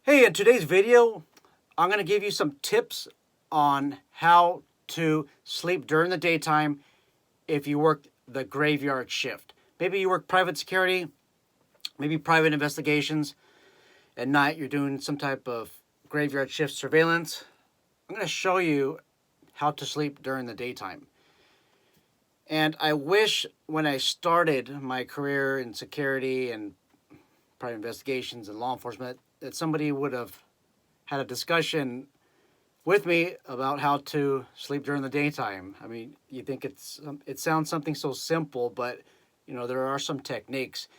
Hey, in today's video, I'm going to give you some tips on how to sleep during the daytime if you work the graveyard shift. Maybe you work private security, maybe private investigations. At night, you're doing some type of graveyard shift surveillance. I'm going to show you how to sleep during the daytime. And I wish when I started my career in security and private investigations and law enforcement that somebody would have had a discussion with me about how to sleep during the daytime. I mean, you think it sounds something so simple, but there are some techniques.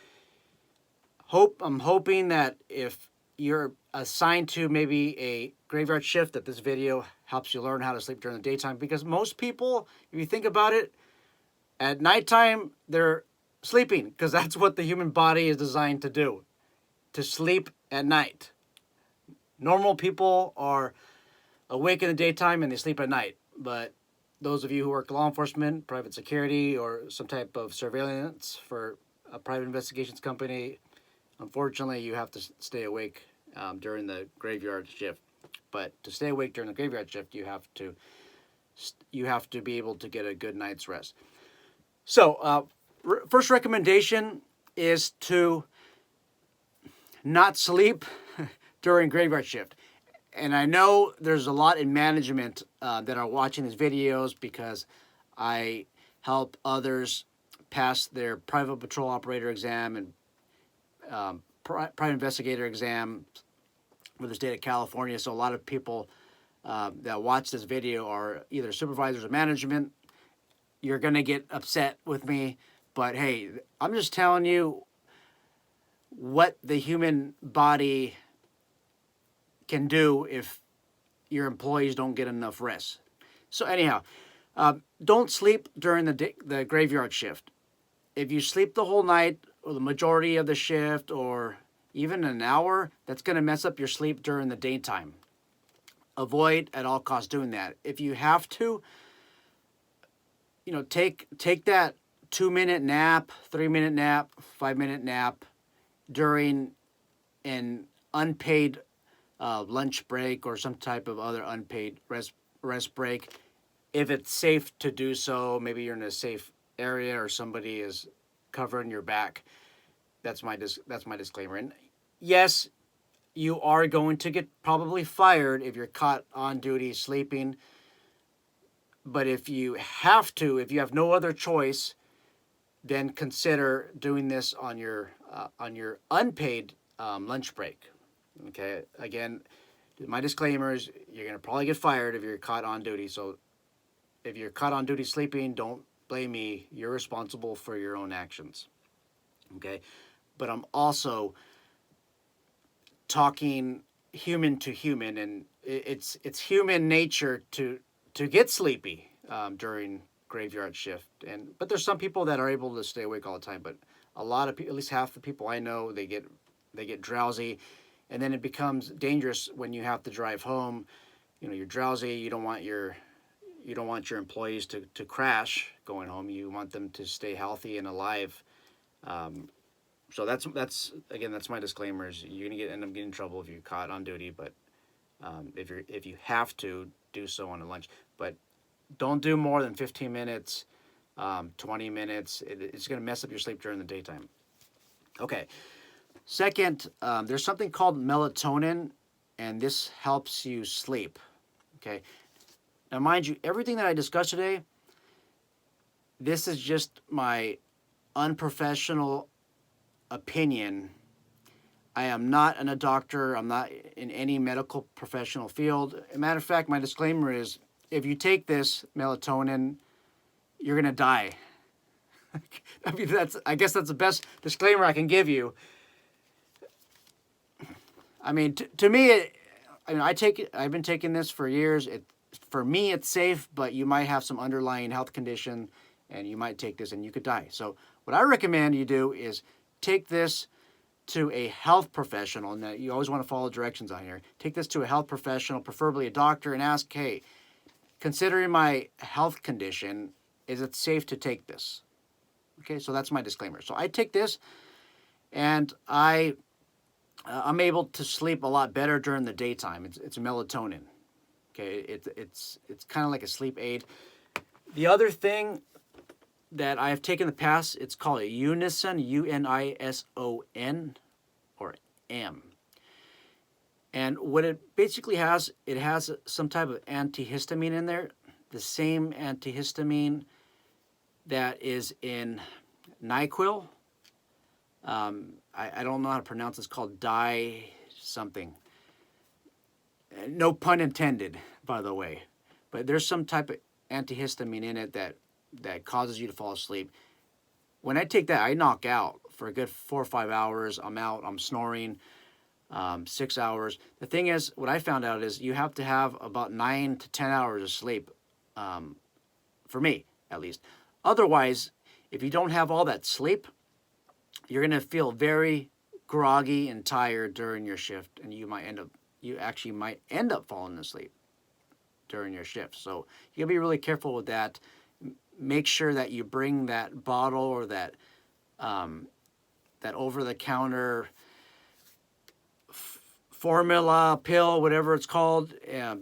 I'm hoping that if you're assigned to maybe a graveyard shift, that this video helps you learn how to sleep during the daytime. Because most people, if you think about it, at nighttime they're sleeping because that's what the human body is designed to do, to sleep at night. Normal people are awake in the daytime and they sleep at night. But those of you who work law enforcement, private security, or some type of surveillance for a private investigations company, unfortunately, you have to stay awake during the graveyard shift. But to stay awake during the graveyard shift, you have to be able to get a good night's rest. So, first recommendation is to not sleep during graveyard shift. And I know there's a lot in management that are watching these videos because I help others pass their private patrol operator exam and private investigator exam for the state of California. So a lot of people that watch this video are either supervisors or management. You're going to get upset with me, but hey, I'm just telling you what the human body can do if your employees don't get enough rest. So anyhow, don't sleep during the graveyard shift. If you sleep the whole night or the majority of the shift or even an hour, that's going to mess up your sleep during the daytime. Avoid at all costs doing that. If you have to, take that 2-minute nap, 3-minute nap, 5-minute nap during an unpaid lunch break or some type of other unpaid rest break. If it's safe to do so, maybe you're in a safe area or somebody is covering your back. That's my disclaimer. And yes, you are going to get probably fired if you're caught on duty sleeping. But if you have no other choice, then consider doing this on your unpaid lunch break. Okay. Again, my disclaimer is you're going to probably get fired if you're caught on duty. So if you're caught on duty sleeping, don't blame me. You're responsible for your own actions. Okay. But I'm also talking human to human, and it's human nature to get sleepy during graveyard shift. But there's some people that are able to stay awake all the time. But a lot of people, at least half the people I know, they get drowsy. And then it becomes dangerous when you have to drive home. You're drowsy. You don't want your employees to crash going home. You want them to stay healthy and alive. So that's my disclaimer. Is you're gonna end up getting in trouble if you're caught on duty. But if you have to, do so on a lunch. But don't do more than 15 minutes, 20 minutes. It's gonna mess up your sleep during the daytime. Okay. Second, there's something called melatonin, and this helps you sleep. Okay. Now, mind you, everything that I discussed today, this is just my unprofessional opinion. I am not a doctor. I'm not in any medical professional field. As a matter of fact, my disclaimer is if you take this melatonin, you're going to die. I guess that's the best disclaimer I can give you. I mean, to me, I've been taking this for years. For me, it's safe, but you might have some underlying health condition, and you might take this and you could die. So what I recommend you do is take this to a health professional. Now, you always want to follow directions on here. Take this to a health professional, preferably a doctor, and ask, hey, considering my health condition, is it safe to take this? Okay, so that's my disclaimer. So I take this, and I I'm able to sleep a lot better during the daytime. It's melatonin. Okay, it's kind of like a sleep aid. The other thing that I have taken in the past, it's called a Unison, Unison, or M. And what it basically has, it has some type of antihistamine in there, the same antihistamine that is in NyQuil. I don't know how to pronounce it. It's called something. No pun intended, by the way. But there's some type of antihistamine in it that causes you to fall asleep. When I take that, I knock out for a good 4 or 5 hours. I'm out. I'm snoring. 6 hours. The thing is, what I found out is you have to have about 9 to 10 hours of sleep, for me at least. Otherwise, if you don't have all that sleep, you're going to feel very groggy and tired during your shift, and you actually might end up falling asleep during your shift. So you gotta be really careful with that. Make sure that you bring that bottle or that over-the-counter formula, pill, whatever it's called.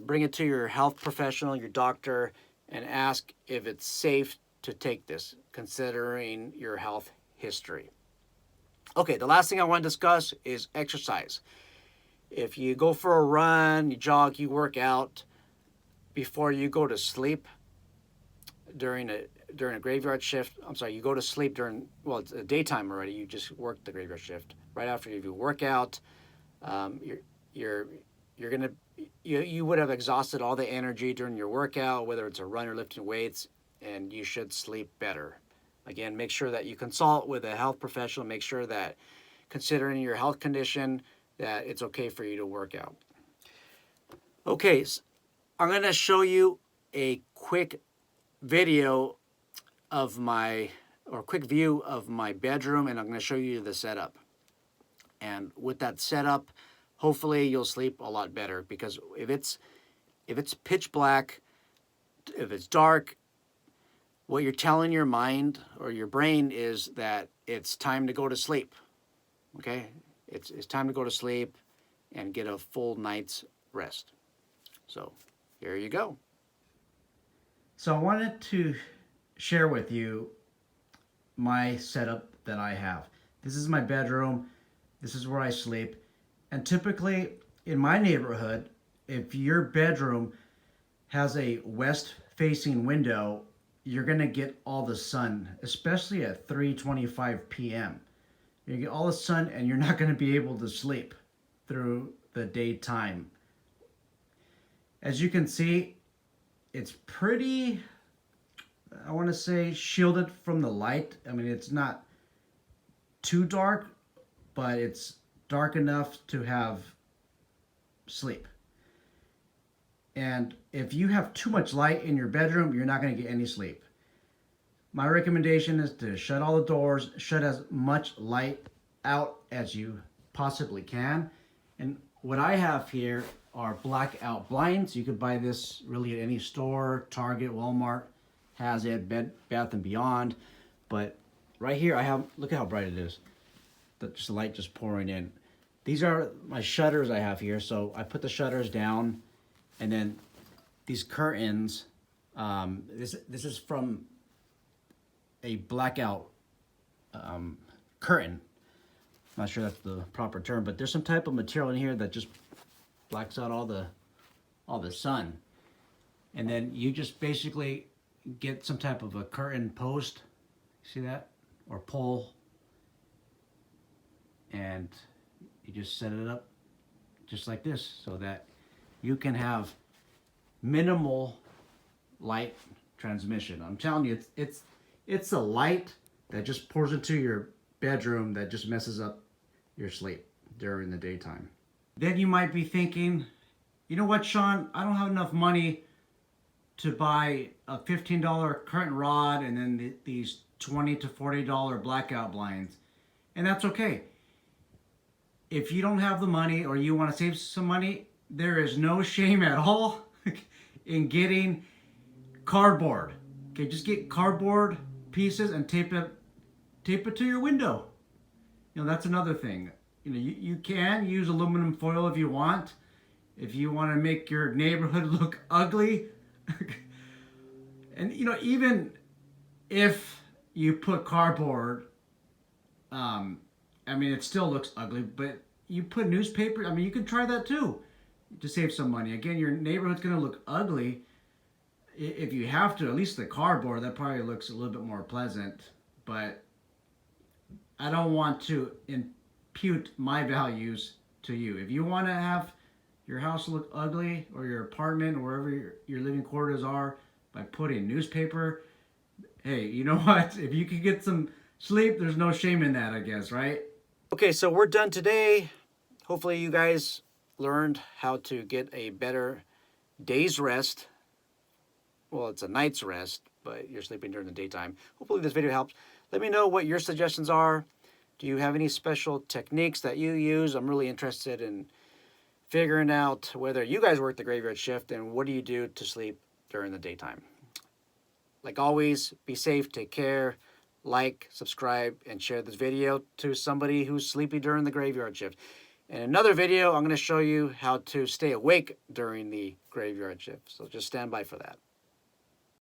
Bring it to your health professional, your doctor, and ask if it's safe to take this, considering your health history. Okay, the last thing I want to discuss is exercise. If you go for a run, you jog, you work out before you go to sleep during a graveyard shift. I'm sorry, you go to sleep during, well, it's daytime already. You just work the graveyard shift. Right after you work out, you're gonna you would have exhausted all the energy during your workout, whether it's a run or lifting weights, and you should sleep better. Again, make sure that you consult with a health professional. Make sure that, considering your health condition, that it's okay for you to work out. Okay, so I'm going to show you a quick video of quick view of my bedroom, and I'm going to show you the setup. And with that setup, hopefully you'll sleep a lot better, because if it's pitch black, if it's dark, what you're telling your mind or your brain is that it's time to go to sleep. Okay? It's time to go to sleep and get a full night's rest. So, here you go. So I wanted to share with you my setup that I have. This is my bedroom. This is where I sleep. And typically in my neighborhood, if your bedroom has a west-facing window, you're going to get all the sun, especially at 3:25 p.m. You get all the sun, and you're not going to be able to sleep through the daytime. As you can see, it's pretty, I want to say, shielded from the light. I mean, it's not too dark, but it's dark enough to have sleep. And if you have too much light in your bedroom, you're not going to get any sleep. My recommendation is to shut all the doors, shut as much light out as you possibly can. And what I have here are blackout blinds. You could buy this really at any store. Target, Walmart has it, Bed Bath & Beyond. But right here I have, look at how bright it is. The light just pouring in. These are my shutters I have here. So I put the shutters down, and then these curtains, this is from a blackout curtain. I'm not sure that's the proper term, but there's some type of material in here that just blacks out all the sun. And then you just basically get some type of a curtain post, see that? Or pole. And you just set it up just like this, so that you can have minimal light transmission. I'm telling you, it's the light that just pours into your bedroom that just messes up your sleep during the daytime. Then you might be thinking, you know what, Sean, I don't have enough money to buy a $15 curtain rod and then these $20 to $40 blackout blinds. And that's okay. If you don't have the money, or you want to save some money, there is no shame at all in getting cardboard. Okay, just get cardboard pieces and tape it to your window. You know, that's another thing. you can use aluminum foil if you want. If you want to make your neighborhood look ugly, and even if you put cardboard, I mean, it still looks ugly, but you put newspaper, I mean, you can try that too to save some money. Again, your neighborhood's going to look ugly. If you have to, at least the cardboard, that probably looks a little bit more pleasant. But I don't want to impute my values to you. If you want to have your house look ugly, or your apartment, or wherever your living quarters are, by putting newspaper, hey, you know what? If you can get some sleep, there's no shame in that, I guess, right? Okay, so we're done today. Hopefully you guys learned how to get a better day's rest. Well, it's a night's rest, but you're sleeping during the daytime. Hopefully this video helps. Let me know what your suggestions are. Do you have any special techniques that you use? I'm really interested in figuring out whether you guys work the graveyard shift and what do you do to sleep during the daytime. Like always, be safe, take care, like, subscribe, and share this video to somebody who's sleepy during the graveyard shift. In another video, I'm going to show you how to stay awake during the graveyard shift. So just stand by for that.